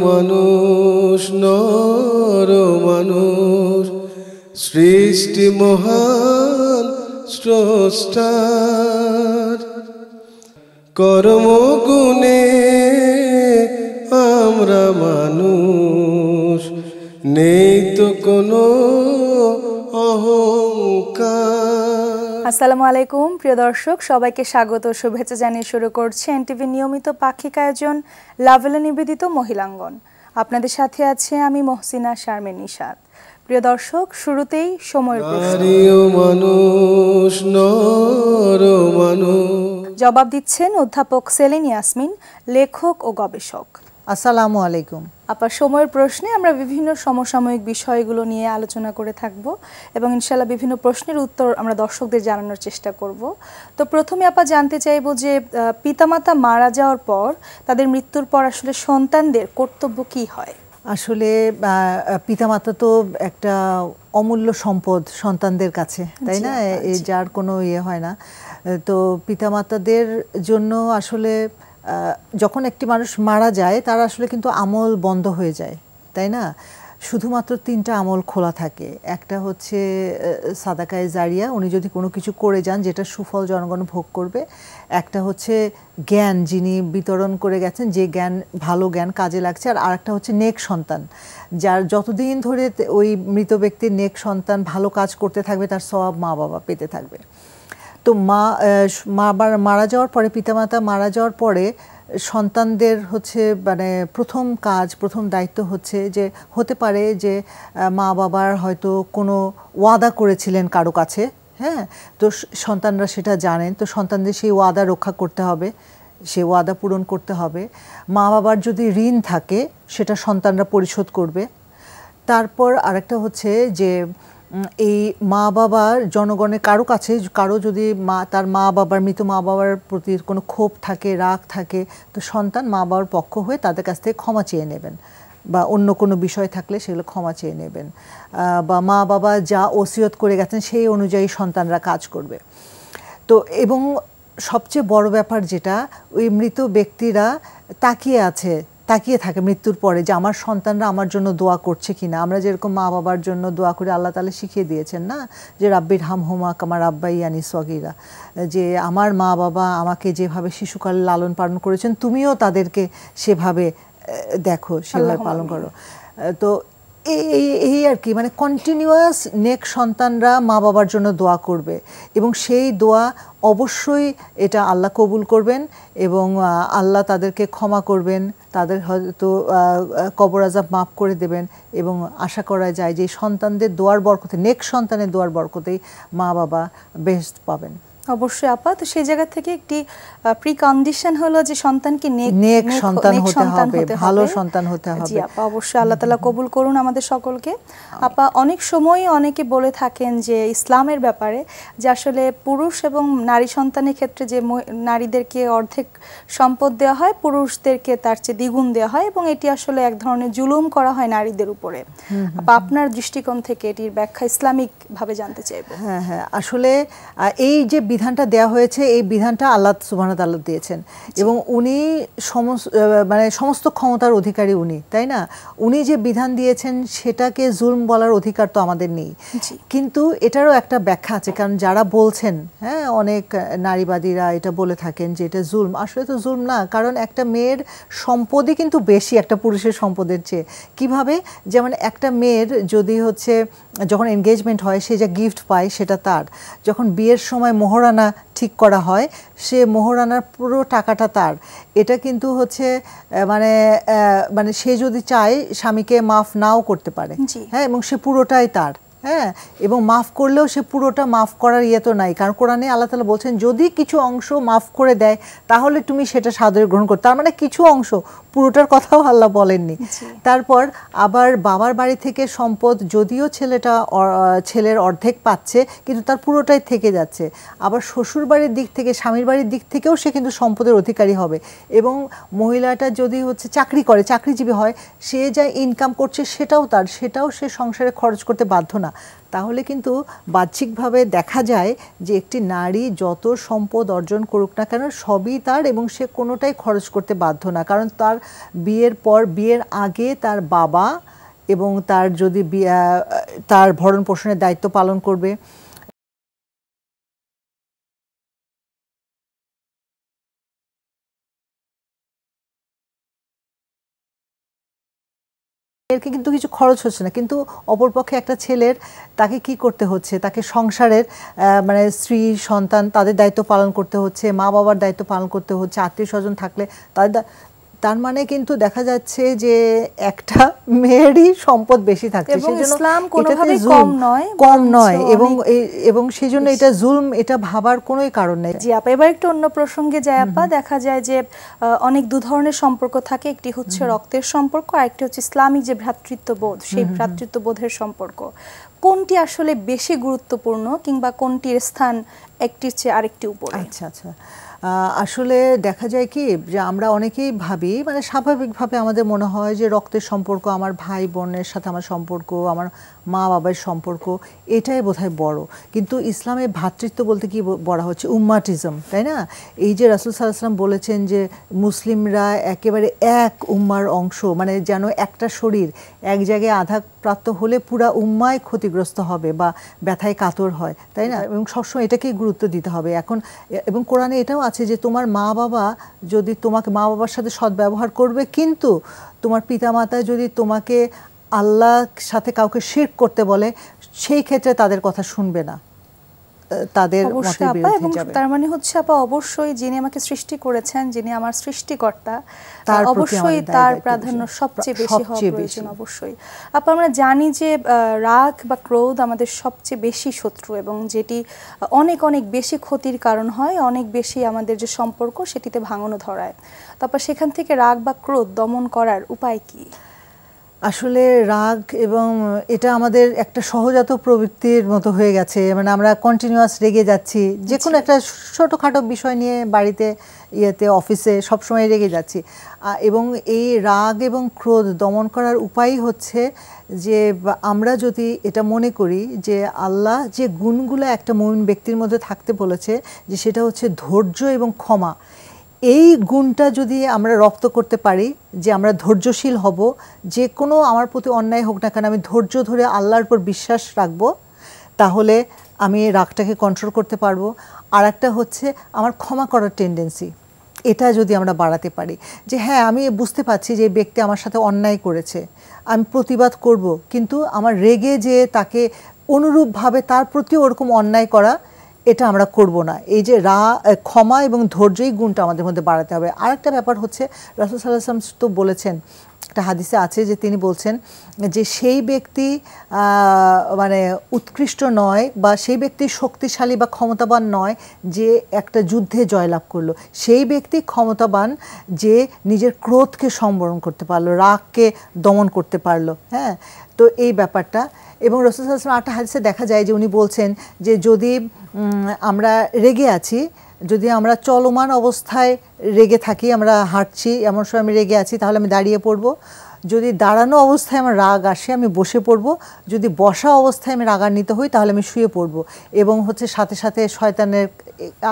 মানুষ নর মানুষ সৃষ্টি মহান স্রষ্টার কর্মগুণে আমরা মানুষ নেই তো কোনো অহংকার। আসসালামু আলাইকুম প্রিয় দর্শক, সবাইকে স্বাগত ও শুভেচ্ছা জানিয়ে শুরু করছে এনটিভি নিয়মিত পাক্ষিক আয়োজন লাভেলে নিবেদিত মহিলাঙ্গন। আপনাদের সাথে আছে আমি মহসিনা শারমিন নিশাত। প্রিয় দর্শক, শুরুতেই সময়ের প্রশ্ন। মানুষ নর মানুষ। জবাব দিচ্ছেন অধ্যাপক সেলিন ইয়াসমিন, লেখক ও গবেষক। আসসালামু আলাইকুম আপা, সময়ের প্রশ্নে আমরা বিভিন্ন সমসাময়িক বিষয়গুলো নিয়ে আলোচনা করে থাকব এবং ইনশাআল্লাহ বিভিন্ন প্রশ্নের উত্তর আমরা দর্শকদের জানানোর চেষ্টা করব। তো প্রথমে আপা জানতে চাইব যে পিতামাতা মারা যাওয়ার পর তাদের মৃত্যুর পর আসলে সন্তানদের কর্তব্য কি হয়? আসলে পিতামাতা তো একটা অমূল্য সম্পদ সন্তানদের কাছে, তাই না? যার কোনো ইয়ে হয় না। তো পিতামাতাদের জন্য আসলে যখন একটি মানুষ মারা যায় তার আসলে কিন্তু আমল বন্ধ হয়ে যায়, তাই না? শুধুমাত্র 3টা আমল খোলা থাকে। একটা হচ্ছে সাদাকায়ে জারিয়া, উনি যদি কোনো কিছু করে যান যেটা সুফল জনগণ ভোগ করবে। একটা হচ্ছে জ্ঞান যিনি বিতরণ করে গেছেন, যে জ্ঞান ভালো জ্ঞান কাজে লাগছে। আর আরেকটা হচ্ছে নেক সন্তান, যার যতদিন ধরে ওই মৃত ব্যক্তির নেক সন্তান ভালো কাজ করতে থাকবে তার সওয়াব মা বাবা পেতে থাকবে। তো মারা যাওয়ার পরে, পিতামাতা মারা যাওয়ার পরে সন্তানদের হচ্ছে মানে প্রথম দায়িত্ব হচ্ছে যে, হতে পারে যে মা বাবার হয়তো কোনো ওয়াদা করেছিলেন কারো কাছে, হ্যাঁ, তো সন্তানরা সেটা জানেন, তো সন্তানদের সেই ওয়াদা রক্ষা করতে হবে, সেই ওয়াদা পূরণ করতে হবে। মা বাবার যদি ঋণ থাকে সেটা সন্তানরা পরিশোধ করবে। তারপর আরেকটা হচ্ছে যে এই মা বাবার জনগণের কারো যদি তার মৃত মা বাবার প্রতি কোনো ক্ষোভ থাকে, রাগ থাকে, তো সন্তান মা বাবার পক্ষ হয়ে তাদের কাছ থেকে ক্ষমা চেয়ে নেবেন, বা অন্য কোনো বিষয় থাকলে সেগুলো ক্ষমা চেয়ে নেবেন, বা মা বাবা যা ওসিয়ত করে গেছেন সেই অনুযায়ী সন্তানরা কাজ করবে। তো এবং সবচেয়ে বড় ব্যাপার যেটা, ওই মৃত ব্যক্তিরা তাকিয়ে থাকে মৃত্যুর পরে যে আমার সন্তানরা আমার জন্য দোয়া করছে কিনা। আমরা যেরকম মা বাবার জন্য দোয়া করে আল্লাহ তাআলা শিখিয়ে দিয়েছেন না, যে রাব্বির হামহুমা কামা রাব্বাইয়ানি সগীরা, যে আমার মা বাবা আমাকে যেভাবে শিশুকালে লালন পালন করেছেন তুমিও তাদেরকে সেভাবে দেখো, সেভাবে পালন করো। তো এই আর কি, মানে কন্টিনিউয়াস নেক সন্তানরা মা বাবার জন্য দোয়া করবে এবং সেই দোয়া অবশ্যই এটা আল্লাহ কবুল করবেন এবং আল্লাহ তাদেরকে ক্ষমা করবেন, তাদের হয়তো কবর আযাব মাফ করে দেবেন। এবং আশা করা যায় যে সন্তানদের দোয়ার বরকতে, নেক সন্তানের দোয়ার বরকতেই মা বাবা বেহেশত পাবেন। অবশ্যই আপা, তো সেই জায়গা থেকে একটি প্রি কন্ডিশন হলো যে সন্তানকে নেক সন্তান হতে হবে, ভালো সন্তান হতে হবে। জি আপা, অবশ্যই আল্লাহ তাআলা কবুল করুন আমাদের সকলকে। আপা, অনেক সময় অনেকে বলে থাকেন যে ইসলামের ব্যাপারে, যে আসলে পুরুষ এবং নারী সন্তানের ক্ষেত্রে যে নারীদেরকে অর্ধেক সম্পদ দেওয়া হয়, পুরুষদেরকে তার চেয়ে দ্বিগুণ দেওয়া হয়, এবং এটি আসলে এক ধরনের জুলুম করা হয় নারীদের উপরে। আপা, আপনার দৃষ্টিকোণ থেকে এটির ব্যাখ্যা ইসলামিক ভাবে জানতে চাইবো। হ্যাঁ, আসলে এই যে বিধানটা দেওয়া হয়েছে, এই বিধানটা আল্লাহ সুবহানাহু ওয়া তাআলা দিয়েছেন এবং উনি সমস্ত ক্ষমতার অধিকারী উনি, তাই না? উনি যে বিধান দিয়েছেন সেটাকে জুলম বলার অধিকার তো আমাদের নেই। কিন্তু এটারও একটা ব্যাখ্যা আছে, কারণ যারা বলছেন, হ্যাঁ, অনেক নারীবাদীরা এটা বলে থাকেন যে এটা জুলম। আসলে তো জুলম না, কারণ একটা মেয়ের সম্পদই কিন্তু বেশি একটা পুরুষের সম্পদের চেয়ে। কিভাবে? যেমন একটা মেয়ের যদি হচ্ছে যখন এনগেজমেন্ট হয় সে যা গিফট পায় সেটা তার, যখন বিয়ের সময় মোহরানা ঠিক করা হয় সে মোহরানার পুরো টাকাটা তার। এটা কিন্তু হচ্ছে মানে সে যদি চায় স্বামীকে মাফ নাও করতে পারে, হ্যাঁ, এবং সে পুরোটাই তার, হ্যাঁ, এবং মাফ করলেও সে পুরোটা মাফ করার ইয়ে তো নাই, কারণ কোরআনে আল্লাহ তাআলা বলছেন যদি কিছু অংশ মাফ করে দেয় তাহলে তুমি সেটা সাদরে গ্রহণ করো। তার মানে কিছু অংশ, পুরোটার কথাও আল্লাহ বলেননি। তারপর আবার বাবার বাড়ি থেকে সম্পদ যদিও ছেলের অর্ধেক পাচ্ছে, কিন্তু তার পুরোটাই থেকে যাচ্ছে। আবার শ্বশুর বাড়ির দিক থেকে, স্বামীর বাড়ির দিক থেকেও সে কিন্তু সম্পদের অধিকারী হবে। এবং মহিলাটা যদি হচ্ছে চাকরি করে, চাকরিজীবী হয়, সে যা ইনকাম করছে সেটাও তার, সেটাও সে সংসারে খরচ করতে বাধ্য না। তাহলে কিন্তু বাহ্যিকভাবে দেখা যায় যে একটি নারী যত সম্পদ অর্জন করুক না কেন সবই তার, এবং সে কোনোটাই খরচ করতে বাধ্য না, কারণ তার বিয়ের পর, বিয়ের আগে তার বাবা এবং তার যদি তার ভরণ পোষণের দায়িত্ব পালন করবে। এর কিন্তু কিছু খরচ হচ্ছে না, কিন্তু অপরপক্ষে একটা ছেলের তাকে কি করতে হচ্ছে, তাকে সংসারের মানে স্ত্রী সন্তান তাদের দায়িত্ব পালন করতে হচ্ছে, মা বাবার দায়িত্ব পালন করতে হচ্ছে, আত্মীয় স্বজন থাকলে তাদের, তার মানে কিন্তু দেখা যাচ্ছে যে একটা মেয়েরই সম্পদ বেশি থাকছে, সেজন্য ইসলাম কোনোভাবেই কম নয় এবং সেজন্য এটা জুলম, এটা ভাবার কোনোই কারণ নেই। জি আপা, এবার একটু অন্য প্রসঙ্গে যায় আপা। দেখা যায় যে অনেক দু ধরনের সম্পর্ক থাকে, একটি হচ্ছে রক্তের সম্পর্ক, আর একটি হচ্ছে ইসলামিক যে ভ্রাতৃত্ববোধ, সেই ভ্রাতৃত্ববোধের সম্পর্ক। কোনটি আসলে বেশি গুরুত্বপূর্ণ, কিংবা কোনটির স্থান একটির চেয়ে আরেকটি উপরে? আচ্ছা আচ্ছা, আসলে দেখা যায় কি যে আমরা অনেকেই ভাবি, মানে স্বাভাবিকভাবে আমাদের মনে হয় যে রক্তের সম্পর্ক, আমার ভাই বোনের সাথে আমার সম্পর্ক, আমার মা বাবার সম্পর্ক, এটাই বোধহয় বড়। কিন্তু ইসলামে ভ্রাতৃত্ব বলতে কি বলা হচ্ছে? উম্মাটিজম, তাই না? এই যে রাসূল সাল্লাল্লাহু আলাইহি ওয়াসাল্লাম বলেছেন যে মুসলিমরা একেবারে এক উম্মার অংশ, মানে যেন একটা শরীর এক জায়গায় আঘাতপ্রাপ্ত হলে পুরা উম্মায় ক্ষতিগ্রস্ত হবে বা ব্যথায় কাতর হয়, তাই না? এবং সবসময় এটাকেই গুরুত্ব দিতে হবে। এখন এবং কোরআনে এটাও আছে যে তোমার মা বাবা যদি তোমাকে, মা বাবার সাথে সদ্ব্যবহার করবে, কিন্তু তোমার পিতামাতা যদি তোমাকে আল্লাহর সাথে কাউকে শিরক করতে বলে, সেই ক্ষেত্রে তাদের কথা শুনবে না, তাদের মতের বিরুদ্ধে যাবে। তার মানে হচ্ছে আপা, অবশ্যই যিনি আমাকে সৃষ্টি করেছেন, যিনি আমার সৃষ্টিকর্তা, অবশ্যই তার প্রাধান্য সবচেয়ে বেশি হওয়া প্রয়োজন। অবশ্যই আপা, আমরা জানি যে রাগ বা ক্রোধ আমাদের সবচেয়ে বেশি শত্রু, এবং যেটি অনেক অনেক বেশি ক্ষতির কারণ হয়, অনেক বেশি আমাদের যে সম্পর্ক সেটিতে ভাঙনও ধরায়। তারপর সেখান থেকে রাগ বা ক্রোধ দমন করার উপায় কি? আসলে রাগ, এবং এটা আমাদের একটা সহজাত প্রবৃত্তির মতো হয়ে গেছে, মানে আমরা কন্টিনিউয়াস রেগে যাচ্ছি, যে কোনো একটা ছোটোখাটো বিষয় নিয়ে বাড়িতে, অফিসে সবসময় রেগে যাচ্ছি। এবং এই রাগ এবং ক্রোধ দমন করার উপায় হচ্ছে যে আমরা যদি এটা মনে করি যে আল্লাহ যে গুণগুলো একটা মুমিন ব্যক্তির মধ্যে থাকতে বলেছে, যে সেটা হচ্ছে ধৈর্য এবং ক্ষমা, এই গুণটা যদি আমরা রপ্ত করতে পারি, যে আমরা ধৈর্যশীল হব, যে কোনো আমার প্রতি অন্যায় হোক না কেন আমি ধৈর্য ধরে আল্লাহর উপর বিশ্বাস রাখব, তাহলে আমি রাগটাকে কন্ট্রোল করতে পারবো। আর একটা হচ্ছে আমার ক্ষমা করার টেন্ডেন্সি, এটা যদি আমরা বাড়াতে পারি, যে হ্যাঁ আমি বুঝতে পারছি যে এই ব্যক্তি আমার সাথে অন্যায় করেছে, আমি প্রতিবাদ করব, কিন্তু আমার রেগে যে তাকে অনুরূপভাবে তার প্রতিও ওরকম অন্যায় করা, এটা আমরা করব না। এই যে ক্ষমা এবং ধৈর্যই গুণটা আমাদের মধ্যে বাড়াতে হবে। আর একটা ব্যাপার হচ্ছে, রাসূল সাল্লাল্লাহু আলাইহি ওয়াসাল্লাম তো বলেছেন, একটা হাদিসে আছে যে তিনি বলছেন যে সেই ব্যক্তি মানে উৎকৃষ্ট নয়, বা সেই ব্যক্তি শক্তিশালী বা ক্ষমতাবান নয় যে একটা যুদ্ধে জয়লাভ করলো, সেই ব্যক্তি ক্ষমতাবান যে নিজের ক্রোধকে সম্বরণ করতে পারলো, রাগকে দমন করতে পারলো। হ্যাঁ, তো এই ব্যাপারটা। এবং রাসূল সাল্লাল্লাহু আলাইহি ওয়াসাল্লাম একটা হাদিসে দেখা যায় যে উনি বলছেন যে যদি আমরা রেগে আছি, যদি আমরা চলমান অবস্থায় রেগে থাকি, আমরা হাঁটছি, এমন সময় আমি রেগে আছি, তাহলে আমি দাঁড়িয়ে পড়ব। যদি দাঁড়ানো অবস্থায় আমার রাগ আসে, আমি বসে পড়ব। যদি বসা অবস্থায় আমি রাগান্বিত হই, তাহলে আমি শুয়ে পড়ব। এবং হচ্ছে সাথে সাথে শয়তানের,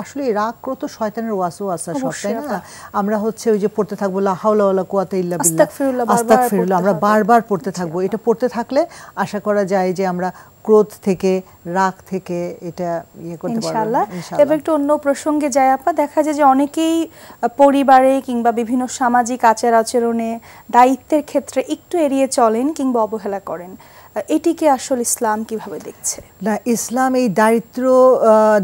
আসলে রাগ ক্রোধ তো শয়তানের ওয়াসওয়াসা সব, তাই না? আমরা হচ্ছে ওই যে পড়তে থাকবো লা হাওলা ওয়ালা কুওয়াতা ইল্লা বিল্লাহ, আস্তাগফিরুল্লাহ, আমরা বারবার পড়তে থাকবো। এটা পড়তে থাকলে আশা করা যায় যে আমরা ক্রোধ থেকে, রাগ থেকে এটা করতে পারবো ইনশাআল্লাহ। এবার একটু অন্য প্রসঙ্গে যায় আপা। দেখা যায় যে অনেকেই পরিবারে কিংবা বিভিন্ন সামাজিক আচার আচরণে দায়িত্বের ক্ষেত্রে একটু এড়িয়ে চলেন কিংবা অবহেলা করেন, এটিকে আসলে ইসলাম কিভাবে দেখছে? না, ইসলাম এই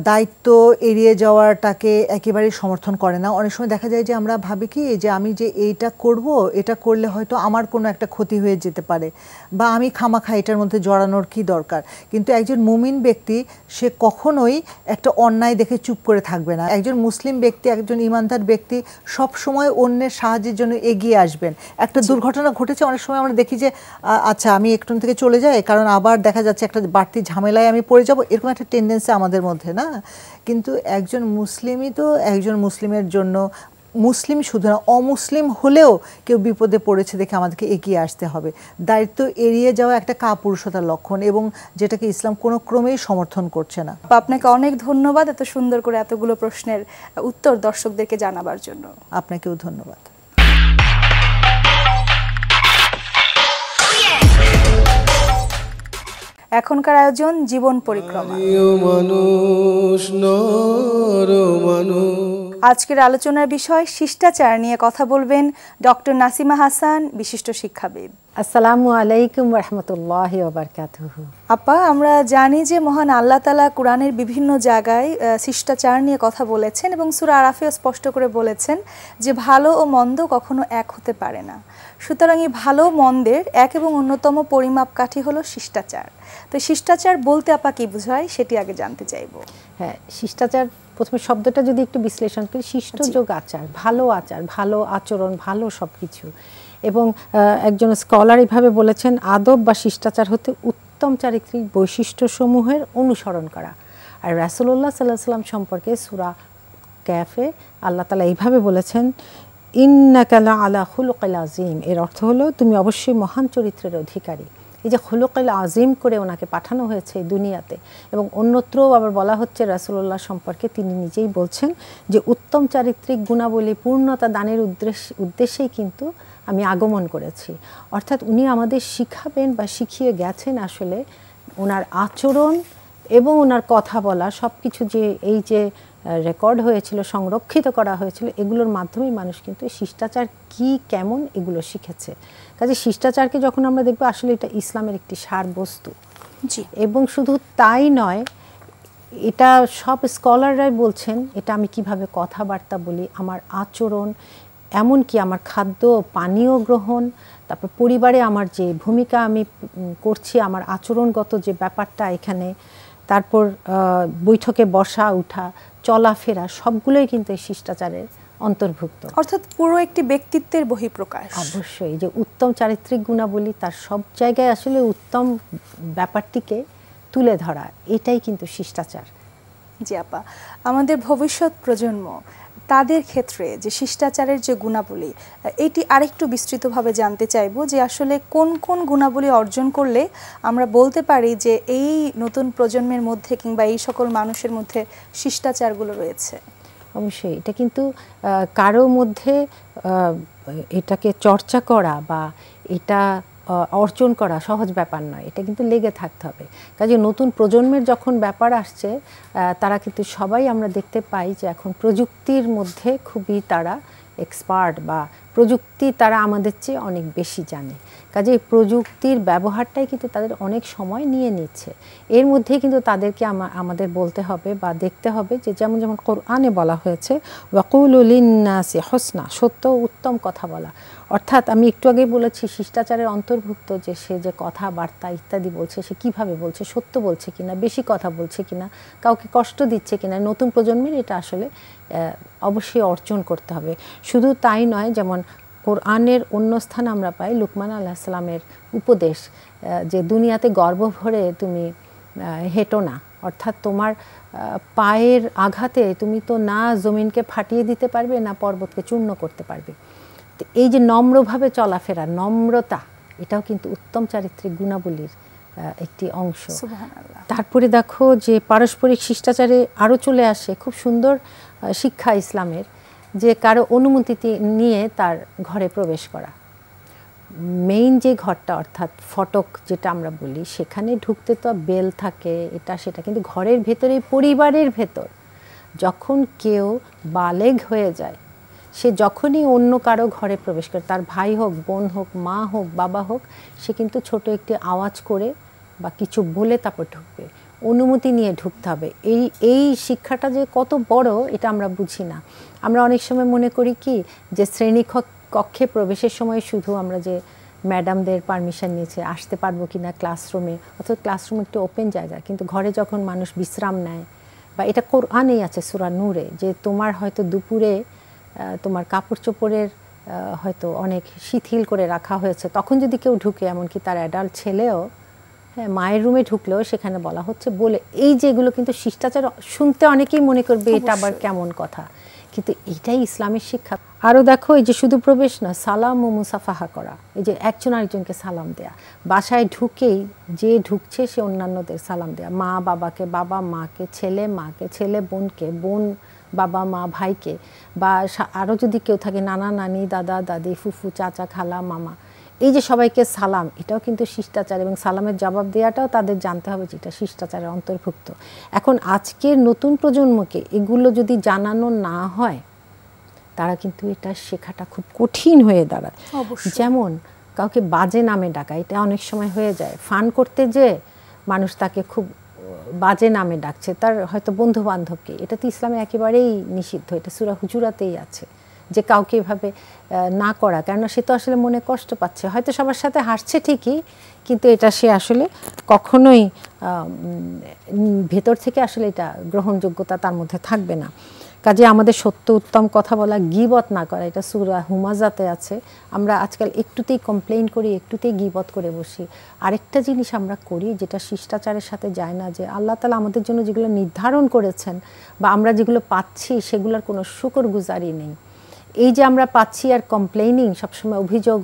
দায়িত্ব এড়িয়ে যাওয়াটাকে একেবারেই সমর্থন করে না। অনেক সময় দেখা যায় যে আমরা ভাবি কি যে আমি যে এইটা করব, এটা করলে হয়তো আমার কোনো একটা ক্ষতি হয়ে যেতে পারে, বা আমি খামাখা এটার মধ্যে জড়ানোর কি দরকার। কিন্তু একজন মুমিন ব্যক্তি সে কখনোই একটা অন্যায় দেখে চুপ করে থাকবে না। একজন মুসলিম ব্যক্তি, একজন ইমানদার ব্যক্তি সব সময় অন্যের সাহায্যের জন্য এগিয়ে আসবেন। একটা দুর্ঘটনা ঘটেছে, অনেক সময় আমরা দেখি যে আচ্ছা আমি একটু থেকে চলে যাই, কারণ আবার দেখা যাচ্ছে একটা বাড়তি ঝামেলায় আমি পড়ে যাব, এরকম একটা টেন্ডেন্সি আমাদের মধ্যে, না? কিন্তু একজন মুসলিমই তো একজন মুসলিমের জন্য মুসলিম শুধু না, অমুসলিম হলেও কেউ বিপদে পড়েছে দেখে আমাদেরকে এগিয়ে আসতে হবে। দায়িত্ব এড়িয়ে যাওয়া একটা কাপুরুষতার লক্ষণ, এবং যেটাকে ইসলাম কোনো ক্রমেই সমর্থন করছে না। আপনাকে অনেক ধন্যবাদ এত সুন্দর করে এতগুলো প্রশ্নের উত্তর দর্শকদেরকে জানাবার জন্য। আপনাকেও ধন্যবাদ। এখনকার আয়োজন জীবন পরিক্রমা। মানুষ নর মানুষ। আজকের আলোচনার বিষয় শিষ্টাচার নিয়ে কথা বলবেন ডক্টর নাসিমা হাসান, বিশিষ্ট শিক্ষাবিদ। আসসালামু আলাইকুম ওয়া রাহমাতুল্লাহি ওয়া বারাকাতুহু। আপা, আমরা জানি যে মহান আল্লাহ তাআলা কোরআনের বিভিন্ন জায়গায় শিষ্টাচার নিয়ে কথা বলেছেন এবং সূরা আরাফেও স্পষ্ট করে বলেছেন যে ভালো ও মন্দ কখনো এক হতে পারে না। সুতরাং এই ভালো মন্দের এক এবং অন্যতম পরিমাপকাঠি হলো শিষ্টাচার। তো শিষ্টাচার বলতে আপা কি বোঝায় সেটি আগে জানতে চাইবো। হ্যাঁ, শিষ্টাচার প্রথমে শব্দটা যদি একটু বিশ্লেষণ করি, শিষ্টযোগ আচার, ভালো আচার, ভালো আচরণ, ভালো সবকিছু। এবং একজন স্কলার এইভাবে বলেছেন, আদব বা শিষ্টাচার হতে উত্তম চারিত্রিক বৈশিষ্ট্যসমূহের অনুসরণ করা। আর রাসূলুল্লাহ সাল্লাল্লাহু আলাইহি ওয়াসাল্লাম সম্পর্কে সূরা কাফে আল্লাহ তাআলা এইভাবে বলেছেন, ইন্নাকা লাআলা খুলুকিল আযীম। এর অর্থ হলো তুমি অবশ্যই মহান চরিত্রের অধিকারী। এই যে খুলুকিল আযীম করে ওনাকে পাঠানো হয়েছে এই দুনিয়াতে, এবং অন্যত্রও আবার বলা হচ্ছে রাসূলুল্লাহ সম্পর্কে, তিনি নিজেই বলছেন যে উত্তম চারিত্রিক গুণাবলী পূর্ণতা দানের উদ্দেশ্যেই কিন্তু আমি আগমন করেছি। অর্থাৎ উনি আমাদের শিখাবেন বা শিখিয়ে গেছেন আসলে ওনার আচরণ এবং ওনার কথা বলা সব কিছু, যে এই যে রেকর্ড হয়েছিল, সংরক্ষিত করা হয়েছিল, এগুলোর মাধ্যমেই মানুষ কিন্তু শিষ্টাচার কি কেমন এগুলো শিখেছে। কাজে শিষ্টাচারকে যখন আমরা দেখবো আসলে এটা ইসলামের একটি সারবস্তু। জি। এবং শুধু তাই নয়, এটা সব স্কলাররাই বলছেন এটা আমি কিভাবে কথাবার্তা বলি, আমার আচরণ, এমনকি আমার খাদ্য পানীয় গ্রহণ, তারপর পরিবারে আমার যে ভূমিকা আমি করছি, আমার আচরণগত যে ব্যাপারটা এখানে, তারপর বৈঠকে বসা উঠা চলাফেরা সবগুলোই কিন্তু এই শিষ্টাচারের অন্তর্ভুক্ত। অর্থাৎ পুরো একটি ব্যক্তিত্বের বহিঃপ্রকাশ। অবশ্যই যে উত্তম চারিত্রিক গুণাবলী তার সব জায়গায় আসলে উত্তম ব্যাপারটিকে তুলে ধরা, এটাই কিন্তু শিষ্টাচার। জি আপা, আমাদের ভবিষ্যৎ প্রজন্ম তাদের ক্ষেত্রে যে শিষ্টাচারের যে গুণাবলী, এটি আরেকটু বিস্তৃতভাবে জানতে চাইবো যে আসলে কোন কোন গুণাবলী অর্জন করলে আমরা বলতে পারি যে এই নতুন প্রজন্মের মধ্যে কিংবা এই সকল মানুষের মধ্যে শিষ্টাচারগুলো রয়েছে। অবশ্যই এটা কিন্তু কারো মধ্যে এটাকে চর্চা করা বা এটা অর্জন করা সহজ ব্যাপার নয়, এটা কিন্তু লেগে থাকতে হবে। কাজে নতুন প্রজন্মের যখন ব্যাপার আসছে, তারা কিন্তু সবাই আমরা দেখতে পাই যে এখন প্রযুক্তির মধ্যে খুবই তারা এক্সপার্ট, বা প্রযুক্তি তারা আমাদের চেয়ে অনেক বেশি জানে। কাজে এই প্রযুক্তির ব্যবহারটাই কিন্তু তাদের অনেক সময় নিয়ে নিচ্ছে। এর মধ্যে কিন্তু তাদেরকে আমাদের বলতে হবে বা দেখতে হবে যে যেমন যেমন কোরআনে বলা হয়েছে, ওয়াকুলু লিন্নাসি হুসনা, সত্য উত্তম কথা বলা। অর্থাৎ আমি একটু আগেই বলেছি শিষ্টাচারের অন্তর্ভুক্ত যে সে যে কথাবার্তা ইত্যাদি বলছে, সে কিভাবে বলছে, সত্য বলছে কিনা, বেশি কথা বলছে কিনা, কাউকে কষ্ট দিচ্ছে কিনা, নতুন প্রজন্মের এটা আসলে অবশ্যই অর্জন করতে হবে। শুধু তাই নয়, যেমন কোরআনের অন্য স্থান আমরা পাই লুকমান আলাইহিস সালামের উপদেশ যে দুনিয়াতে গর্ব ভরে তুমি হেঁটো না, অর্থাৎ তোমার পায়ের আঘাতে তুমি তো না জমিনকে ফাটিয়ে দিতে পারবে, না পর্বতকে চূর্ণ করতে পারবে। তো এই যে নম্রভাবে চলাফেরা, নম্রতা, এটাও কিন্তু উত্তম চারিত্রিক গুণাবলীর একটি অংশ। তারপরে দেখো যে পারস্পরিক শিষ্টাচারে আরও চলে আসে খুব সুন্দর শিক্ষা ইসলামের, যে কারো অনুমতি নিয়ে তার ঘরে প্রবেশ করা। মেইন যে ঘরটা অর্থাৎ ফটক যেটা আমরা বলি, সেখানে ঢুকতে তো বেল থাকে, এটা সেটা, কিন্তু ঘরের ভেতরে, পরিবারের ভেতর যখন কেউ বালেগ হয়ে যায়, সে যখনই অন্য কারো ঘরে প্রবেশ করে, তার ভাই হোক, বোন হোক, মা হোক, বাবা হোক, সে কিন্তু ছোট একটি আওয়াজ করে বা কিছু বলে তারপর ঢুকবে, অনুমতি নিয়ে ঢুকতে হবে। এই শিক্ষাটা যে কত বড় এটা আমরা বুঝি না। আমরা অনেক সময় মনে করি কি যে শ্রেণী কক্ষে প্রবেশের সময় শুধু আমরা যে ম্যাডামদের পারমিশন নিয়েছে আসতে পারবো কি না ক্লাসরুমে, অথবা ক্লাসরুম একটি ওপেন জায়গা, কিন্তু ঘরে যখন মানুষ বিশ্রাম নেয়, বা এটা কোরআনেই আছে সূরা নূরে, যে তোমার হয়তো দুপুরে তোমার কাপড় চোপড়ের হয়তো অনেক শিথিল করে রাখা হয়েছে, তখন যদি কেউ ঢুকে, এমনকি তার অ্যাডাল্ট ছেলেও, হ্যাঁ, মায়ের রুমে ঢুকলেও সেখানে বলা হচ্ছে বলে, এই যেগুলো কিন্তু শিষ্টাচার। শুনতে অনেকেই মনে করবে এটা আবার কেমন কথা, কিন্তু এটাই ইসলামের শিক্ষা। আরও দেখো, এই যে শুধু প্রবেশ না, সালাম ও মুসাফাহা করা, এই যে একজন আরেকজনকে সালাম দেয়া, বাসায় ঢুকেই যে ঢুকছে সে অন্যান্যদের সালাম দেয়া, মা বাবাকে, বাবা মাকে, ছেলে বোনকে, বোন বাবা মা ভাইকে, বা আরও যদি কেউ থাকে নানা নানি, দাদা দাদি, ফুফু, চাচা, খালা, মামা, এই যে সবাইকে সালাম, এটাও কিন্তু শিষ্টাচার, এবং সালামের জবাব দেওয়াটাও তাদের জানতে হবে যে এটা শিষ্টাচারের অন্তর্ভুক্ত। এখন আজকের নতুন প্রজন্মকে এগুলো যদি জানানো না হয়, তারা কিন্তু এটা শেখাটা খুব কঠিন হয়ে দাঁড়ায়। যেমন কাউকে বাজে নামে ডাকা, এটা অনেক সময় হয়ে যায়, ফান করতে যে মানুষ তাকে খুব বাজে নামে ডাকছে, তার হয়তো বন্ধু বান্ধবকে, এটা তো ইসলামে একেবারেই নিষিদ্ধ, এটা সূরা হুজুরাতেই আছে যে কাউকে এভাবে না করা, কেননা সে তো আসলে মনে কষ্ট পাচ্ছে, হয়তো সবার সাথে হাসছে ঠিকই, কিন্তু এটা সে আসলে কখনোই ভেতর থেকে আসলে এটা গ্রহণযোগ্যতা তার মধ্যে থাকবে না। কাজে আমাদের সত্য উত্তম কথা বলা, গীবত না করা, এটা সূরা হুমাজাতে আছে। আমরা আজকাল একটুতেই কমপ্লেইন করি, একটুতেই গীবত করে বসি। আরেকটা জিনিস আমরা করি যেটা শিষ্টাচারের সাথে যায় না, যে আল্লাহ তাআলা আমাদের জন্য যেগুলো নির্ধারণ করেছেন বা আমরা যেগুলো পাচ্ছি সেগুলোর কোনো শুকরগুজারি নেই। এই যে আমরা পাচ্ছি আর কমপ্লেইনিং, সবসময়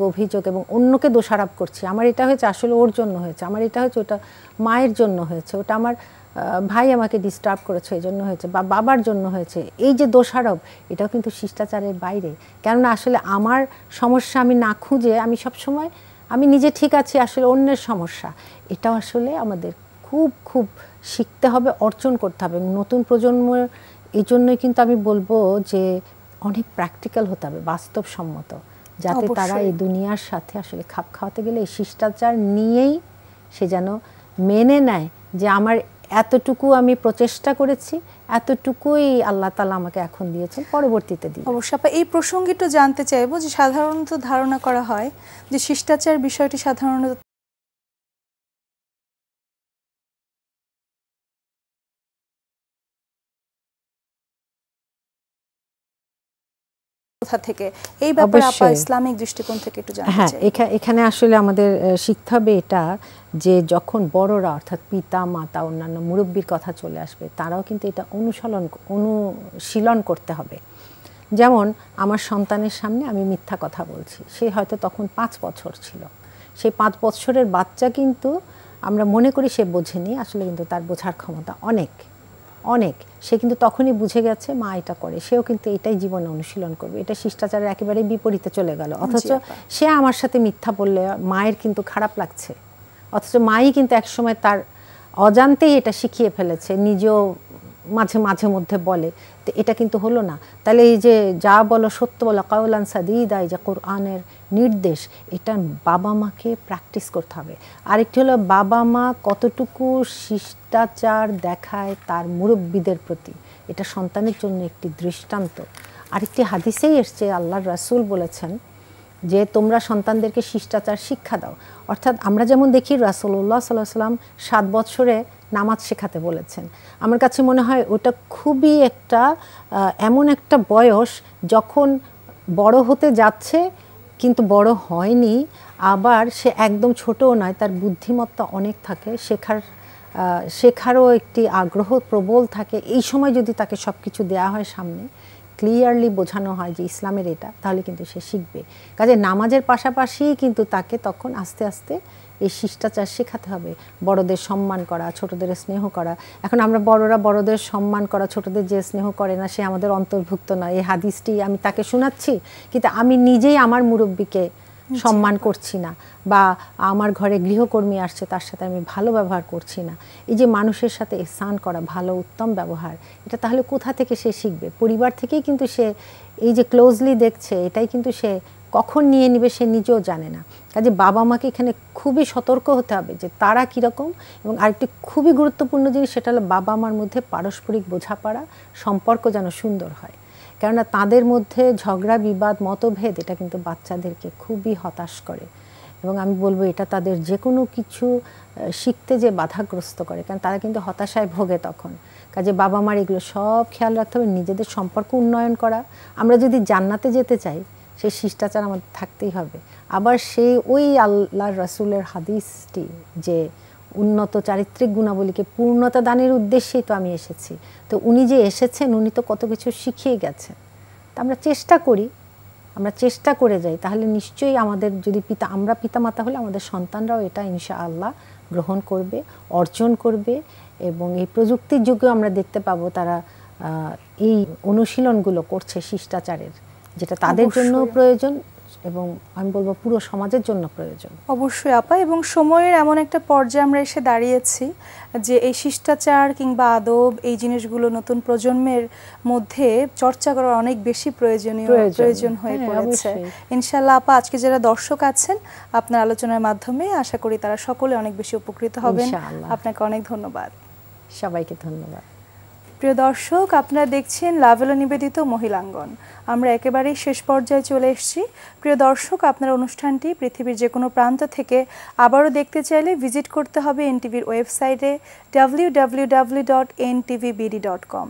অভিযোগ এবং অন্যকে দোষারোপ করছি, আমার এটা হয়েছে আসলে ওর জন্য হয়েছে, আমার এটা হয়েছে ওটা মায়ের জন্য হয়েছে, ওটা আমার ভাই আমাকে ডিস্টার্ব করেছে এই জন্য হয়েছে, বা বাবার জন্য হয়েছে, এই যে দোষারোপ, এটাও কিন্তু শিষ্টাচারের বাইরে। কেননা আসলে আমার সমস্যা আমি না খুঁজে আমি সবসময় আমি নিজে ঠিক আছি, আসলে অন্যের সমস্যা, এটাও আসলে আমাদের খুব খুব শিখতে হবে, অর্জন করতে হবে। নতুন প্রজন্ম এই জন্যই কিন্তু আমি বলবো যে অনেক প্র্যাকটিক্যাল হতে হবে, বাস্তবসম্মত, যাতে তারা এই দুনিয়ার সাথে আসলে খাপ খাওয়াতে গেলে এই শিষ্টাচার নিয়েই সে যেন মেনে নেয় যে আমার এতটুকু আমি প্রচেষ্টা করেছি, এতটুকুই আল্লাহ তাআলা আমাকে এখন দিয়েছেন, পরবর্তীতে দিই। অবশ্যই এই প্রসঙ্গে একটু জানতে চাইবো যে সাধারণত ধারণা করা হয় যে শিষ্টাচার বিষয়টি সাধারণত কোথা থেকে, এই ব্যাপারে আপা ইসলামিক দৃষ্টিকোণ থেকে একটু জানতে চাই। হ্যাঁ, এখানে আসলে আমাদের শিখতে হবে এটা, যে যখন বড়রা অর্থাৎ পিতা মাতা অন্যান্য মুরব্বীর কথা চলে আসবে, তারাও কিন্তু এটা অনুশীলন করতে হবে। যেমন আমার সন্তানের সামনে আমি মিথ্যা কথা বলছি, সে হয়তো তখন 5 বছর ছিল, সেই 5 বছরের বাচ্চা কিন্তু আমরা মনে করি সে বোঝেনি, আসলে কিন্তু তার বোঝার ক্ষমতা অনেক, সে কিন্তু তখনই বুঝে গেছে মা এটা করে, সেও কিন্তু এটাই জীবনে অনুশীলন করবে। এটা শিষ্টাচারের একেবারে বিপরীতে চলে গেল, অথচ সে আমার সাথে মিথ্যা বললে মায়ের কিন্তু খারাপ লাগছে, অথচ মাই কিন্তু একসময় তার অজান্তেই এটা শিখিয়ে ফেলেছে, নিজেও মাঝে মধ্যে বলে, তো এটা কিন্তু হলো না। তাহলে এই যে যা বলো সত্য বলো, কাওলান সাদীদা, এই যে কোরআনের নির্দেশ, এটা বাবা মাকে প্র্যাকটিস করতে হবে। আরেকটি হলো বাবা মা কতটুকু শিষ্টাচার দেখায় তার মুরব্বীদের প্রতি, এটা সন্তানের জন্য একটি দৃষ্টান্ত। আরেকটি হাদিসেই এসছে, আল্লাহর রাসূল বলেছেন যে তোমরা সন্তানদেরকে শিষ্টাচার শিক্ষা দাও। অর্থাৎ আমরা যেমন দেখি রাসূলুল্লাহ সাল্লাল্লাহু আলাইহি ওয়াসাল্লাম 7 বছরে নামাজ শেখাতে বলেছেন। আমার কাছে মনে হয় ওটা খুবই একটা এমন একটা বয়স যখন বড় হতে যাচ্ছে কিন্তু বড় হয়নি, আবার সে একদম ছোটও নয়, তার বুদ্ধিমত্তা অনেক থাকে, শেখারও একটি আগ্রহ প্রবল থাকে। এই সময় যদি তাকে সব কিছু দেওয়া হয় সামনে, ক্লিয়ারলি বোঝানো হয় যে ইসলামের এটা, তাহলে কিন্তু সে শিখবে। কাজে নামাজের পাশাপাশি কিন্তু তাকে তখন আস্তে আস্তে এই শিষ্টাচার শেখাতে হবে, বড়দের সম্মান করা, ছোটদের স্নেহ করা। এখন আমরা বড়রা বড়দের সম্মান করা, ছোটদের যে স্নেহ করে না সে আমাদের অন্তর্ভুক্ত নয়। এই হাদিসটি আমি তাকে শোনাচ্ছি, কিন্তু আমি নিজেই আমার মুরব্বীকে সম্মান করছি না, বা আমার ঘরে গৃহকর্মী আসছে তার সাথে আমি ভালো ব্যবহার করছি না। এই যে মানুষের সাথে ইহসান করা, ভালো উত্তম ব্যবহার, এটা তাহলে কোথা থেকে সে শিখবে? পরিবার থেকেই কিন্তু সে এই যে ক্লোজলি দেখছে, এটাই কিন্তু সে কখন নিয়ে নিবে সে নিজেও জানে না। কাজে বাবা মাকে এখানে খুবই সতর্ক হতে হবে যে তারা কীরকম। এবং আরেকটি খুবই গুরুত্বপূর্ণ জিনিস, সেটা হলো বাবা মার মধ্যে পারস্পরিক বোঝাপড়া, সম্পর্ক যেন সুন্দর হয়। কেননা তাদের মধ্যে ঝগড়া বিবাদ মতভেদ এটা কিন্তু বাচ্চাদেরকে খুবই হতাশ করে, এবং আমি বলবো এটা তাদের যে কোনো কিছু শিখতে যে বাধাগ্রস্ত করে, কারণ তারা কিন্তু হতাশায় ভোগে তখন। কাজে বাবা মার এগুলো সব খেয়াল রাখতে হবে, নিজেদের সম্পর্ক উন্নয়ন করা। আমরা যদি জান্নাতে যেতে চাই, সেই শিষ্টাচার আমাদের থাকতেই হবে। আবার সেই ওই আল্লাহর রাসূলের হাদিসটি যে উন্নত চারিত্রিক গুণাবলীকে পূর্ণতা দানের উদ্দেশ্যেই তো আমি এসেছি, তো উনি যে এসেছেন উনি তো কত কিছু শিখিয়ে গেছেন। তা আমরা চেষ্টা করে যাই, তাহলে নিশ্চয়ই আমাদের যদি আমরা পিতামাতা হলে আমাদের সন্তানরাও এটা ইনশাআল্লাহ গ্রহণ করবে, অর্জন করবে। এবং এই প্রযুক্তির যুগেও আমরা দেখতে পাবো তারা এই অনুশীলনগুলো করছে শিষ্টাচারের, যেটা তাদের জন্য প্রয়োজন এবং আমি বলবো পুরো সমাজের জন্য প্রয়োজন। অবশ্যই আপা, এবং সময়ের এমন একটা পর্যায়ে আমরা এসে দাঁড়িয়েছি যে এই শিষ্টাচার কিংবা আদব এই জিনিসগুলো নতুন প্রজন্মের মধ্যে চর্চা করার অনেক বেশি প্রয়োজন হয়ে পড়েছে। ইনশাআল্লাহ আপা, আজকে যারা দর্শক আছেন আপনার আলোচনার মাধ্যমে আশা করি তারা সকলে অনেক বেশি উপকৃত হবেন। আপনাকে অনেক ধন্যবাদ। সবাইকে ধন্যবাদ। প্রিয় দর্শক, আপনারা দেখছেন লাভেলো নিবেদিত মহিলাঙ্গন। আমরা একেবারেই শেষ পর্যায়ে চলে এসেছি। প্রিয় দর্শক, আপনার অনুষ্ঠানটি পৃথিবীর যে কোনো প্রান্ত থেকে আবারও দেখতে চাইলে ভিজিট করতে হবে এনটিভির ওয়েবসাইটে www.ntvbd.com।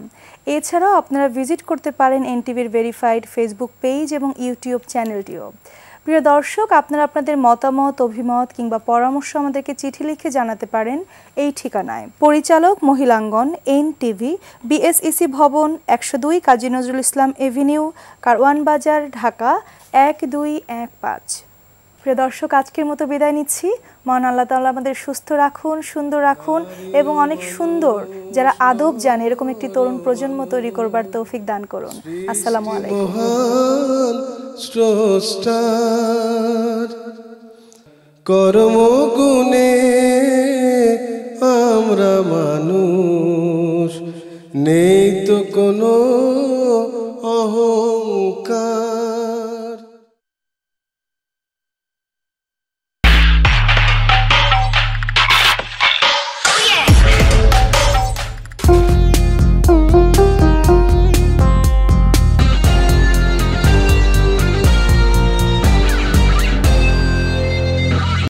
এছাড়াও আপনারা ভিজিট করতে পারেন এনটিভির ভেরিফাইড ফেসবুক পেজ এবং ইউটিউব চ্যানেলটিও। প্রিয় দর্শক, আপনারা আপনাদের মতামত, অভিমত কিংবা পরামর্শ আমাদেরকে চিঠি লিখে জানাতে পারেন এই ঠিকানায়। পরিচালক মহিলাঙ্গন, এনটিভি, বিএসইসি ভবন, 102 কাজী নজরুল ইসলাম এভিনিউ, কারওয়ান বাজার, ঢাকা 1215। প্রিয় দর্শক, আজকের মতো বিদায় নিচ্ছি। মহান আল্লাহ তাআলা আমাদের সুস্থ রাখুন, সুন্দর রাখুন এবং অনেক সুন্দর যারা আদব জানে এরকম একটি তরুণ প্রজন্ম তৈরি করবার তৌফিক দান করুন। আসসালামু আলাইকুম। স্রষ্টার কর্মগুণে আমরা মানুষ, নেই তো কোনো অহং